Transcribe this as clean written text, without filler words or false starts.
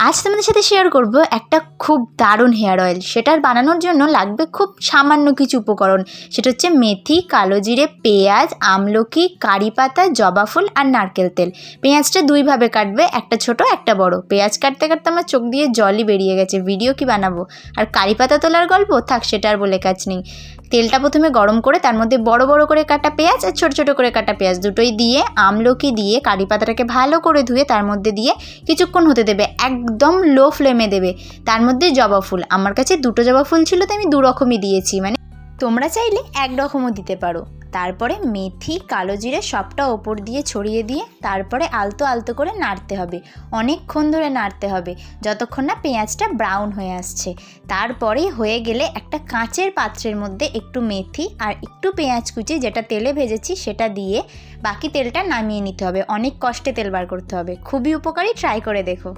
আজ তোমাদের সাথে শেয়ার করব একটা খুব দারুণ হেয়ার অয়েল। সেটার বানানোর জন্য লাগবে খুব সামান্য কিছু উপকরণ। সেটা হচ্ছে মেথি, কালো জিরে, পেঁয়াজ, আমলকি, কারি পাতা, জবা ফুল আর নারকেল তেল। পেঁয়াজটা দুইভাবে কাটবে, একটা ছোট একটা বড়। পেঁয়াজ কাটতে কাটতে আমার চোখ দিয়ে জলই বেরিয়ে গেছে, ভিডিও কি বানাবো। আর কারি পাতা তোলার গল্প থাক, সেটা আর বলে কাজ নেই। তেলটা প্রথমে গরম করে তার মধ্যে বড় বড় করে কাটা পেঁয়াজ আর ছোট ছোট করে কাটা পেঁয়াজ দুটোই দিয়ে, আমলকি দিয়ে, কারি পাতাটাকে ভালো করে ধুয়ে তার মধ্যে দিয়ে কিছুক্ষণ হতে দেবে, একদম লো ফ্লেমে দেবে। তার মধ্যে জবা ফুল, আমার কাছে দুটো জবা ফুল ছিল তো আমি দু রকমই দিয়েছি, মানে তোমরা চাইলে এক রকমও দিতে পারো। তারপরে মেথি, কালো জিরে সবটা ওপর দিয়ে ছড়িয়ে দিয়ে তারপরে আলতো আলতো করে নাড়তে হবে, অনেকক্ষণ ধরে নাড়তে হবে যতক্ষণ না পেঁয়াজটা ব্রাউন হয়ে আসছে। তারপরেই হয়ে গেলে একটা কাঁচের পাত্রের মধ্যে একটু মেথি আর একটু পেঁয়াজ কুচি যেটা তেলে ভেজেছি সেটা দিয়ে বাকি তেলটা নামিয়ে নিতে হবে। অনেক কষ্টে তেল বার করতে হবে, খুবই উপকারী, ট্রাই করে দেখো।